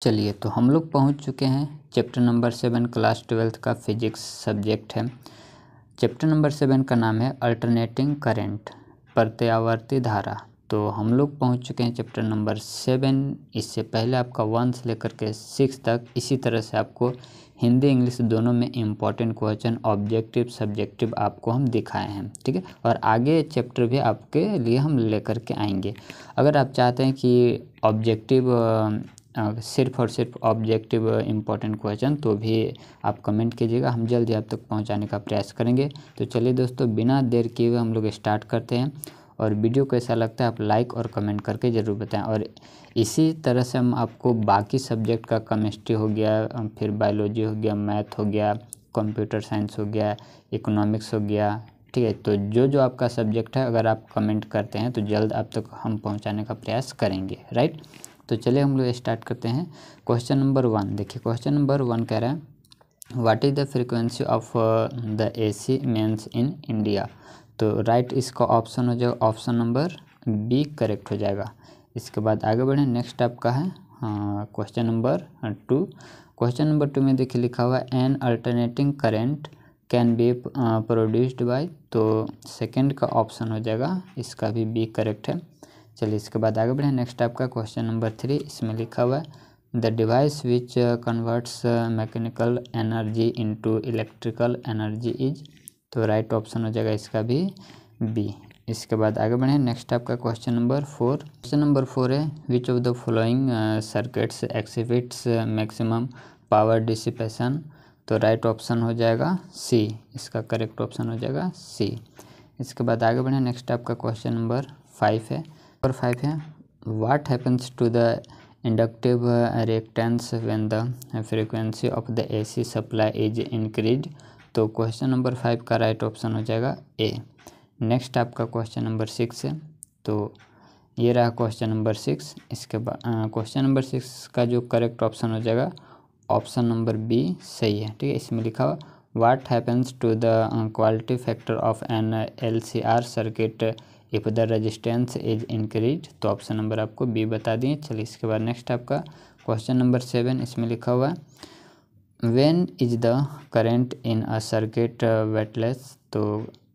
चलिए, तो हम लोग पहुंच चुके हैं चैप्टर नंबर 7 क्लास 12th का फिजिक्स सब्जेक्ट है। चैप्टर नंबर 7 का नाम है अल्टरनेटिंग करंट, प्रत्यावर्ती धारा। तो हम लोग पहुंच चुके हैं चैप्टर नंबर 7। इससे पहले आपका 1 से लेकर के 6 तक इसी तरह से आपको हिंदी इंग्लिश दोनों में इम्पॉर्टेंट क्वेश्चन ऑब्जेक्टिव सब्जेक्टिव आपको हम दिखाए हैं, ठीक है। और आगे चैप्टर भी आपके लिए हम लेकर के आएंगे। अगर आप चाहते हैं कि ऑब्जेक्टिव सिर्फ और सिर्फ ऑब्जेक्टिव इम्पॉर्टेंट क्वेश्चन, तो भी आप कमेंट कीजिएगा, हम जल्दी आप तक पहुंचाने का प्रयास करेंगे। तो चलिए दोस्तों, बिना देर किए हुए हम लोग स्टार्ट करते हैं। और वीडियो कैसा लगता है आप लाइक और कमेंट करके ज़रूर बताएं। और इसी तरह से हम आपको बाकी सब्जेक्ट का केमिस्ट्री हो गया, फिर बायोलॉजी हो गया, मैथ हो गया, कंप्यूटर साइंस हो गया, इकोनॉमिक्स हो गया, ठीक है। तो जो आपका सब्जेक्ट है अगर आप कमेंट करते हैं तो जल्द आप तक हम पहुंचाने का प्रयास करेंगे, राइट। तो चलिए हम लोग स्टार्ट करते हैं। क्वेश्चन नंबर 1 देखिए, क्वेश्चन नंबर 1 कह रहा है what is the frequency of the AC mains in India. तो राइट इसका ऑप्शन हो जाएगा ऑप्शन नंबर बी करेक्ट हो जाएगा। इसके बाद आगे बढ़ें, नेक्स्ट आपका है क्वेश्चन नंबर 2। क्वेश्चन नंबर 2 में देखिए लिखा हुआ है N alternating current can be produced by. तो सेकंड का ऑप्शन हो जाएगा, इसका भी बी करेक्ट है। चलिए इसके बाद आगे बढ़ें, नेक्स्ट आपका क्वेश्चन नंबर 3। इसमें लिखा हुआ है the device which converts mechanical energy into electrical energy is. तो राइट ऑप्शन हो जाएगा इसका भी बी। इसके बाद आगे बढ़ें, नेक्स्ट आपका क्वेश्चन नंबर 4। क्वेश्चन नंबर 4 है which of the following circuits exhibits maximum power dissipation. तो राइट ऑप्शन हो जाएगा सी, इसका करेक्ट ऑप्शन हो जाएगा सी। इसके बाद आगे बढ़ें, नेक्स्ट आपका क्वेश्चन नंबर 5 है। नंबर 5 है what happens to the inductive reactance when the frequency of the AC supply is increase. तो क्वेश्चन नंबर 5 का राइट ऑप्शन हो जाएगा ए। नेक्स्ट आपका क्वेश्चन नंबर 6 है। तो ये रहा क्वेश्चन नंबर 6। इसके बाद क्वेश्चन नंबर 6 का जो करेक्ट ऑप्शन हो जाएगा ऑप्शन नंबर बी सही है, ठीक है। इसमें लिखा हुआ what happens to the quality factor of an LCR circuit if the resistance is increase. तो ऑप्शन नंबर आपको बी बता दिए। चलिए इसके बाद नेक्स्ट आपका क्वेश्चन नंबर 7। इसमें लिखा हुआ है when is the current in a circuit weightless. तो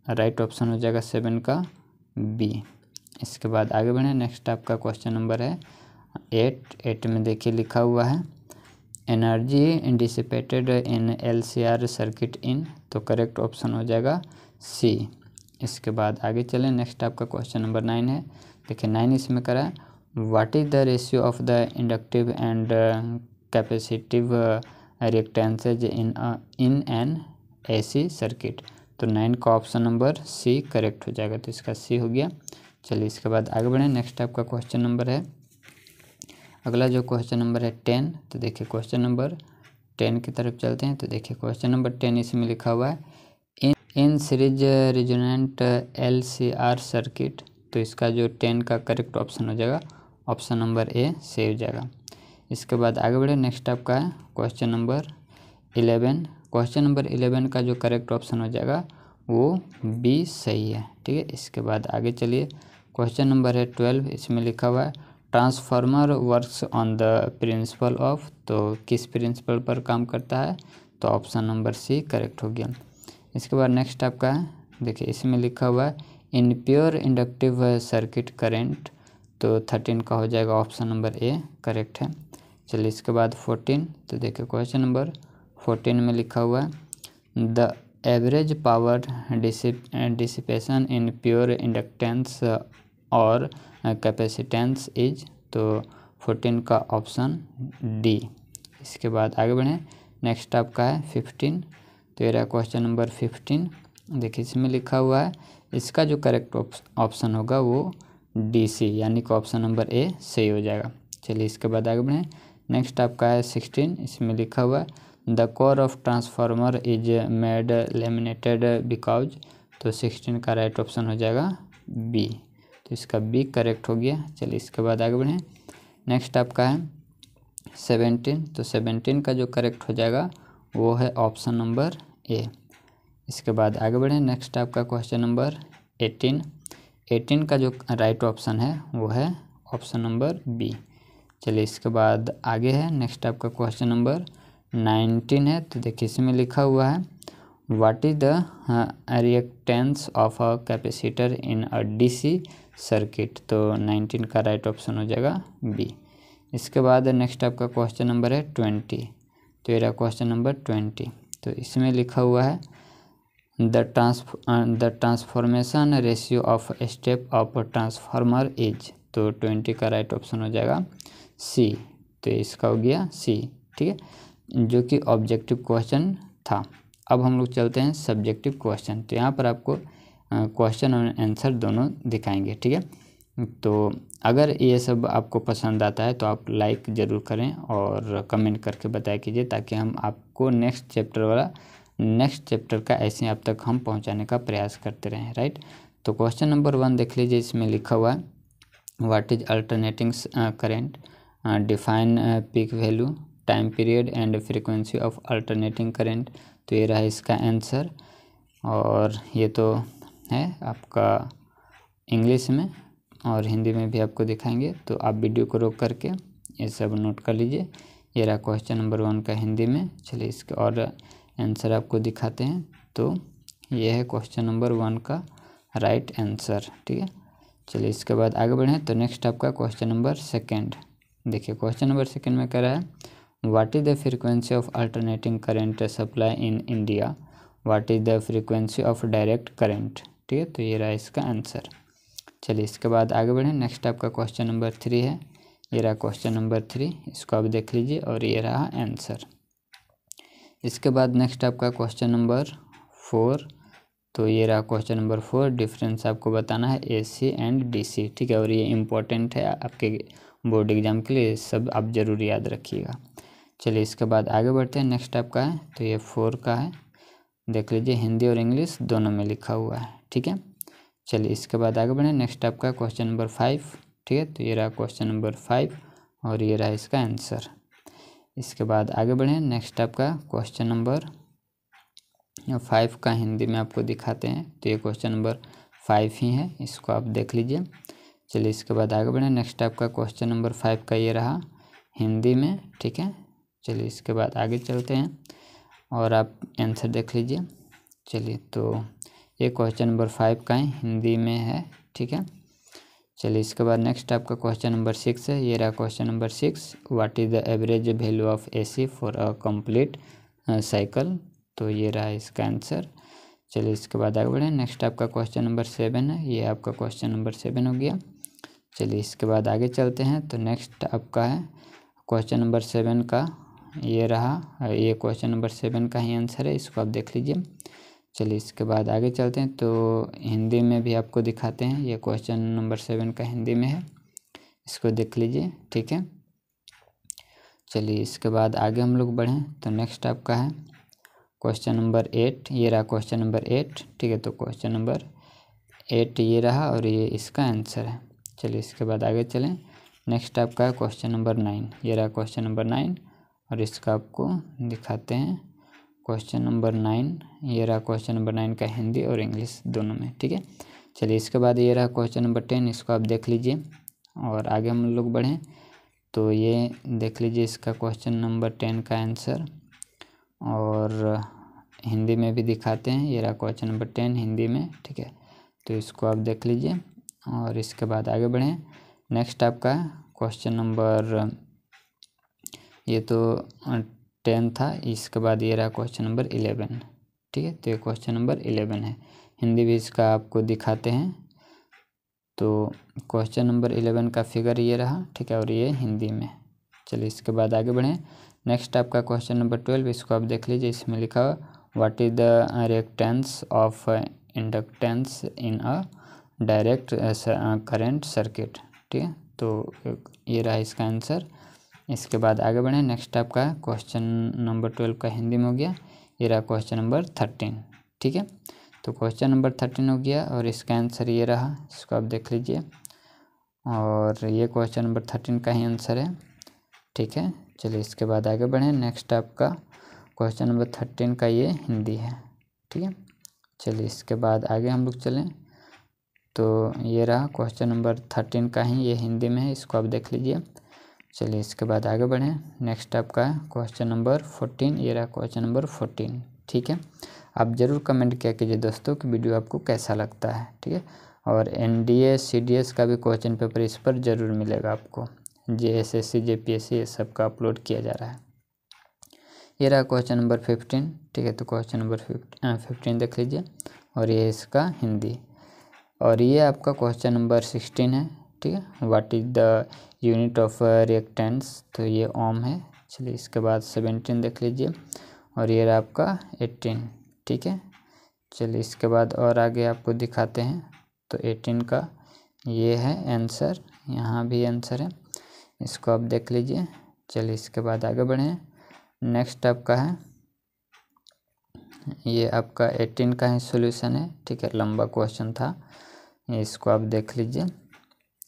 राइट ऑप्शन हो जाएगा 7 का बी। इसके बाद आगे बढ़ें, नेक्स्ट आपका क्वेश्चन नंबर है 8 में देखिए लिखा हुआ है energy dissipated in LCR circuit in. तो करेक्ट ऑप्शन हो जाएगा सी। इसके बाद आगे चलें, नेक्स्ट आपका क्वेश्चन नंबर 9 है। देखिए 9 इसमें करा what is the ratio of the inductive and capacitive reactances in an AC circuit. तो 9 का ऑप्शन नंबर सी करेक्ट हो जाएगा, तो इसका सी हो गया। चलिए इसके बाद आगे बढ़ें, नेक्स्ट आपका क्वेश्चन नंबर है अगला जो क्वेश्चन नंबर है 10। तो देखिए क्वेश्चन नंबर 10 की तरफ चलते हैं। तो देखिए क्वेश्चन नंबर 10 इसमें लिखा हुआ है in series resonant LCR circuit. तो इसका जो 10 का करेक्ट ऑप्शन हो जाएगा ऑप्शन नंबर ए से हो जाएगा। इसके बाद आगे बढ़े, नेक्स्ट आपका है क्वेश्चन नंबर 11। क्वेश्चन नंबर 11 का जो करेक्ट ऑप्शन हो जाएगा वो बी सही है, ठीक है। इसके बाद आगे चलिए, क्वेश्चन नंबर है 12। इसमें लिखा हुआ है transformer works on the principle of. तो किस प्रिंसिपल पर काम करता है, तो ऑप्शन नंबर सी करेक्ट हो गया। इसके बाद नेक्स्ट आपका है देखिए इसमें लिखा हुआ है in pure inductive circuit current. तो 13 का हो जाएगा ऑप्शन नंबर ए करेक्ट है। चलिए इसके बाद 14। तो देखिए क्वेश्चन नंबर 14 में लिखा हुआ है the average power dissipation in pure inductance और कैपेसिटेंस इज। तो 14 का ऑप्शन डी। इसके बाद आगे बढ़ें, नेक्स्ट आपका है 15। तो ये रहा क्वेश्चन नंबर 15। देखिए इसमें लिखा हुआ है इसका जो करेक्ट ऑप्शन होगा वो DC, यानी कि ऑप्शन नंबर ए सही हो जाएगा। चलिए इसके बाद आगे बढ़ें, नेक्स्ट आपका है 16। इसमें लिखा हुआ है the core of transformer is made laminated because. तो 16 का राइट ऑप्शन हो जाएगा बी, तो इसका बी करेक्ट हो गया। चलिए इसके बाद आगे बढ़ें, नेक्स्ट आपका है 17। तो 17 का जो करेक्ट हो जाएगा वो है ऑप्शन नंबर ए। इसके बाद आगे बढ़ें, नेक्स्ट आपका क्वेश्चन नंबर 18। 18 का जो राइट ऑप्शन है वो है ऑप्शन नंबर बी। चलिए इसके बाद आगे है नेक्स्ट आपका क्वेश्चन नंबर 19 है। तो देखिए इसमें लिखा हुआ है what is the reactance of a capacitor in a DC circuit. तो 19 का राइट ऑप्शन हो जाएगा बी। इसके बाद नेक्स्ट आपका क्वेश्चन नंबर है 20। तो ये रहा क्वेश्चन नंबर 20। तो इसमें लिखा हुआ है the transformation ratio of step of transformer is. तो 20 का राइट ऑप्शन हो जाएगा सी। तो इसका हो गया सी, ठीक है, जो कि ऑब्जेक्टिव क्वेश्चन था। अब हम लोग चलते हैं सब्जेक्टिव क्वेश्चन। तो यहाँ पर आपको क्वेश्चन और आंसर दोनों दिखाएंगे, ठीक है। तो अगर ये सब आपको पसंद आता है तो आप लाइक ज़रूर करें और कमेंट करके बताया कीजिए, ताकि हम आपको नेक्स्ट चैप्टर का ऐसे आप तक हम पहुंचाने का प्रयास करते रहें, राइट। तो क्वेश्चन नंबर 1 देख लीजिए। इसमें लिखा हुआ है what is alternating current, define peak value, time period and frequency of alternating current. तो ये रहा इसका आंसर, और ये तो है आपका इंग्लिश में और हिंदी में भी आपको दिखाएंगे। तो आप वीडियो को रोक करके ये सब नोट कर लीजिए। ये रहा क्वेश्चन नंबर 1 का हिंदी में। चलिए इसका और आंसर आपको दिखाते हैं। तो ये है क्वेश्चन नंबर 1 का राइट आंसर, ठीक है। चलिए इसके बाद आगे बढ़ें। तो नेक्स्ट आपका क्वेश्चन नंबर 2। देखिए क्वेश्चन नंबर 2 में कह रहा है what is the frequency of alternating current supply in India, what is the frequency of direct current, ठीक है। तो ये रहा इसका आंसर। चलिए इसके बाद आगे बढ़ें। नेक्स्ट आपका क्वेश्चन नंबर 3 है। ये रहा क्वेश्चन नंबर 3, इसको आप देख लीजिए और ये रहा आंसर। इसके बाद नेक्स्ट आपका क्वेश्चन नंबर 4। तो ये रहा क्वेश्चन नंबर 4, डिफरेंस आपको बताना है एसी एंड डीसी, ठीक है। और ये इम्पोर्टेंट है आपके बोर्ड एग्जाम के लिए, सब आप ज़रूर याद रखिएगा। चलिए इसके बाद आगे बढ़ते हैं। नेक्स्ट आपका है, तो ये 4 का है, देख लीजिए हिंदी और इंग्लिश दोनों में लिखा हुआ है, ठीक है। चलिए इसके बाद आगे बढ़ें। नेक्स्ट आपका क्वेश्चन नंबर 5, ठीक है। तो ये रहा क्वेश्चन नंबर 5 और ये रहा इसका आंसर। इसके बाद आगे बढ़ें। नेक्स्ट आपका क्वेश्चन नंबर 5 का हिंदी में आपको दिखाते हैं। तो ये क्वेश्चन नंबर 5 ही है, इसको आप देख लीजिए। चलिए इसके बाद आगे बढ़ें। नेक्स्ट आपका क्वेश्चन नंबर 5 का ये रहा हिंदी में, ठीक है। चलिए इसके बाद आगे चलते हैं और आप आंसर देख लीजिए। चलिए तो ये क्वेश्चन नंबर 5 का हिंदी में है, ठीक है। चलिए इसके बाद नेक्स्ट आपका क्वेश्चन नंबर 6 है। ये रहा question number 6, what is the average value of AC for a complete cycle. तो ये रहा इसका आंसर। चलिए इसके बाद आगे बढ़ें। नेक्स्ट आपका क्वेश्चन नंबर 7 है। ये आपका क्वेश्चन नंबर 7 हो गया। चलिए इसके बाद आगे चलते हैं। तो नेक्स्ट आपका है क्वेश्चन नंबर 7 का, ये रहा, ये क्वेश्चन नंबर 7 का ही आंसर है, इसको आप देख लीजिए। चलिए इसके बाद आगे चलते हैं। तो हिंदी में भी आपको दिखाते हैं। ये क्वेश्चन नंबर 7 का हिंदी में है, इसको देख लीजिए, ठीक है। चलिए इसके बाद आगे हम लोग बढ़ें। तो नेक्स्ट आपका है क्वेश्चन नंबर 8। ये रहा क्वेश्चन नंबर 8, ठीक है। तो क्वेश्चन नंबर 8 ये रहा और ये इसका आंसर है। चलिए इसके बाद आगे चलें। नेक्स्ट आपका है क्वेश्चन नंबर 9। ये रहा क्वेश्चन नंबर 9 और इसका आपको दिखाते हैं क्वेश्चन नंबर 9। ये रहा क्वेश्चन नंबर 9 का हिंदी और इंग्लिश दोनों में, ठीक है। चलिए इसके बाद ये रहा क्वेश्चन नंबर 10, इसको आप देख लीजिए और आगे हम लोग बढ़ें। तो ये देख लीजिए इसका क्वेश्चन नंबर 10 का आंसर, और हिंदी में भी दिखाते हैं। ये रहा क्वेश्चन नंबर 10 हिंदी में, ठीक है। तो इसको आप देख लीजिए और इसके बाद आगे बढ़ें। नेक्स्ट आपका क्वेश्चन नंबर, ये तो 10 था, इसके बाद ये रहा क्वेश्चन नंबर 11, ठीक है। तो ये क्वेश्चन नंबर 11 है, हिंदी भी इसका आपको दिखाते हैं। तो क्वेश्चन नंबर 11 का फिगर ये रहा, ठीक है, और ये हिंदी में। चलिए इसके बाद आगे बढ़ें। नेक्स्ट आपका क्वेश्चन नंबर 12, इसको आप देख लीजिए। इसमें लिखा हुआ what is the reactance of inductance in a direct current circuit, ठीक है। तो ये रहा इसका आंसर। इसके बाद आगे बढ़ें। नेक्स्ट आपका क्वेश्चन नंबर 12 का हिंदी में हो गया। ये रहा क्वेश्चन नंबर 13, ठीक है। तो क्वेश्चन नंबर 13 हो गया और इसका आंसर ये रहा, इसको आप देख लीजिए, और ये क्वेश्चन नंबर 13 का ही आंसर है, ठीक है। चलिए इसके बाद आगे बढ़ें। नेक्स्ट आपका क्वेश्चन नंबर 13 का ये हिंदी है, ठीक है। चलिए इसके बाद आगे हम लोग चलें। तो ये रहा क्वेश्चन नंबर 13 का ही ये हिंदी में है, इसको आप देख लीजिए। चलिए इसके बाद आगे बढ़ें। नेक्स्ट आपका है क्वेश्चन नंबर 14। ये रहा क्वेश्चन नंबर 14। ठीक है, आप ज़रूर कमेंट किया कीजिए दोस्तों कि वीडियो आपको कैसा लगता है। ठीक है, और NDA CDS का भी क्वेश्चन पेपर इस पर ज़रूर मिलेगा आपको। JSSC JPSC ये सब का अपलोड किया जा रहा है। ये रहा क्वेश्चन नंबर 15। ठीक है, तो क्वेश्चन नंबर 15 देख लीजिए, और ये इसका हिंदी। और ये आपका क्वेश्चन नंबर 16 है। ठीक है, what is the unit of reactance, तो ये ओम है। चलिए इसके बाद 17 देख लीजिए, और ये रहा आपका 18। ठीक है, चलिए इसके बाद और आगे आपको दिखाते हैं। तो 18 का ये है आंसर, यहाँ भी आंसर है, इसको आप देख लीजिए। चलिए इसके बाद आगे बढ़ें। नेक्स्ट आपका है, ये आपका 18 का ही सॉल्यूशन है। ठीक है, लंबा क्वेश्चन था, इसको आप देख लीजिए।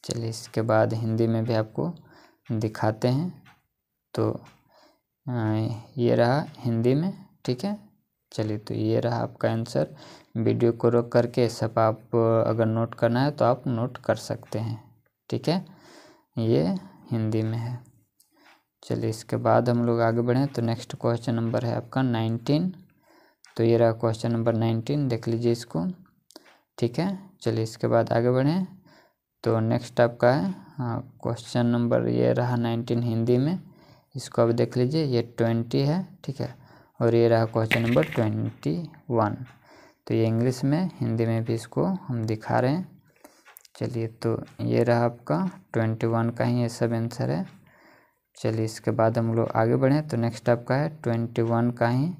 चलिए इसके बाद हिंदी में भी आपको दिखाते हैं। तो ये रहा हिंदी में। ठीक है, चलिए तो ये रहा आपका आंसर। वीडियो को रोक करके सब आप अगर नोट करना है तो आप नोट कर सकते हैं। ठीक है, ये हिंदी में है। चलिए इसके बाद हम लोग आगे बढ़ें। तो नेक्स्ट क्वेश्चन नंबर है आपका 19। तो ये रहा क्वेश्चन नंबर 19, देख लीजिए इसको। ठीक है, चलिए इसके बाद आगे बढ़ें। तो नेक्स्ट आपका है क्वेश्चन नंबर ये रहा 19 हिंदी में, इसको अब देख लीजिए। ये 20 है। ठीक है, और ये रहा क्वेश्चन नंबर 21। तो ये इंग्लिश में, हिंदी में भी इसको हम दिखा रहे हैं। चलिए तो ये रहा आपका 21 का ही ये सब आंसर है। चलिए इसके बाद हम लोग आगे बढ़ें। तो नेक्स्ट आपका है 21 का ही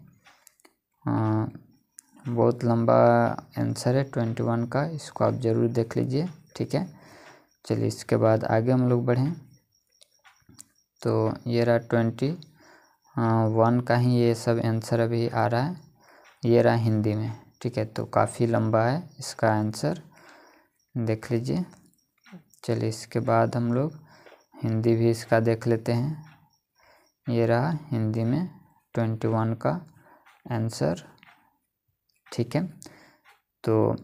बहुत लंबा आंसर है 21 का, इसको आप ज़रूर देख लीजिए। ठीक है, चलिए इसके बाद आगे हम लोग बढ़ें। तो ये रहा 21 का ही ये सब आंसर अभी आ रहा है, ये रहा हिंदी में। ठीक है, तो काफ़ी लंबा है इसका आंसर, देख लीजिए। चलिए इसके बाद हम लोग हिंदी भी इसका देख लेते हैं। ये रहा हिंदी में 21 का आंसर। ठीक है, तो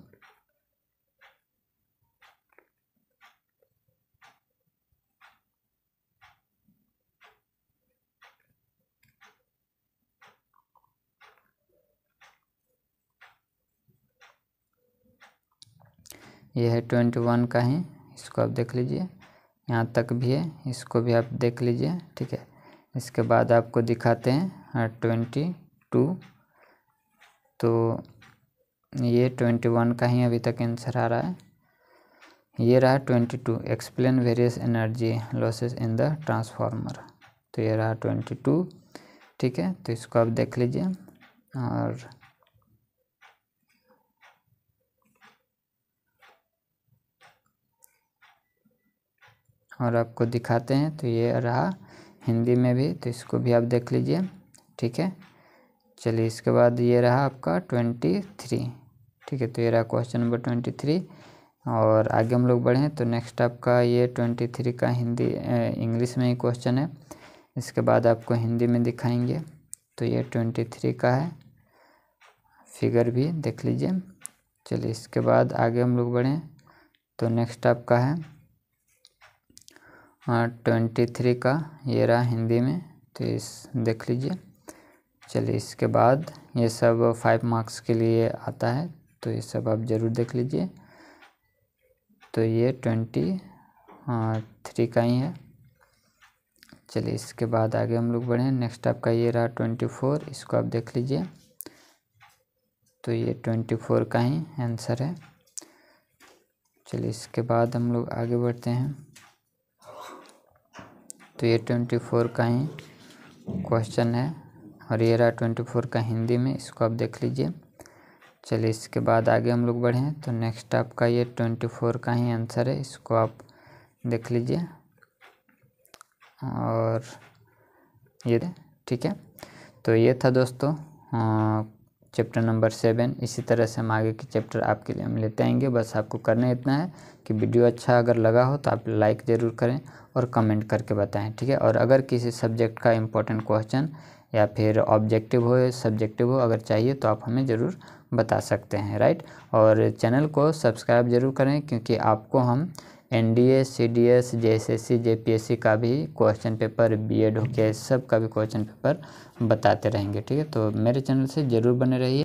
ये है 21 का ही, इसको आप देख लीजिए। यहाँ तक भी है, इसको भी आप देख लीजिए। ठीक है, इसके बाद आपको दिखाते हैं 22। तो ये 21 का ही अभी तक आंसर आ रहा है। ये रहा 22, explain various energy losses in the transformer. तो ये रहा 22। ठीक है, तो इसको आप देख लीजिए, और आपको दिखाते हैं। तो ये रहा हिंदी में भी, तो इसको भी आप देख लीजिए। ठीक है, चलिए इसके बाद ये रहा आपका 23। ठीक है, तो ये रहा क्वेश्चन नंबर 23। और आगे हम लोग बढ़ें। तो नेक्स्ट आपका ये 23 का हिंदी इंग्लिश में ही क्वेश्चन है, इसके बाद आपको हिंदी में दिखाएंगे। तो ये 23 का है, फिगर भी देख लीजिए। चलिए इसके बाद आगे हम लोग बढ़ें। तो नेक्स्ट आपका है 23 का, ये रहा हिंदी में, तो इस देख लीजिए। चलिए इसके बाद ये सब 5 मार्क्स के लिए आता है, तो ये सब आप ज़रूर देख लीजिए। तो ये 23 का ही है। चलिए इसके बाद आगे हम लोग बढ़ें। नेक्स्ट आपका ये रहा 24, इसको आप देख लीजिए। तो ये 24 का ही आंसर है। चलिए इसके बाद हम लोग आगे बढ़ते हैं। तो ये 24 का ही क्वेश्चन है, और ये रहा 24 का हिंदी में, इसको आप देख लीजिए। चलिए इसके बाद आगे हम लोग बढ़ें। तो नेक्स्ट आपका ये 24 का ही आंसर है, इसको आप देख लीजिए। और ये ठीक है, तो ये था दोस्तों चैप्टर नंबर 7। इसी तरह से हम आगे के चैप्टर आपके लिए हम लेते आएंगे। बस आपको करना इतना है कि वीडियो अच्छा अगर लगा हो तो आप लाइक ज़रूर करें और कमेंट करके बताएं। ठीक है, और अगर किसी सब्जेक्ट का इम्पोर्टेंट क्वेश्चन या फिर ऑब्जेक्टिव हो या सब्जेक्टिव हो अगर चाहिए तो आप हमें ज़रूर बता सकते हैं, राइट। और चैनल को सब्सक्राइब ज़रूर करें, क्योंकि आपको हम NDA CDS JSSC JPSC का भी क्वेश्चन पेपर, BED हो गया, सब का भी क्वेश्चन पेपर बताते रहेंगे। ठीक है, तो मेरे चैनल से ज़रूर बने रहिए।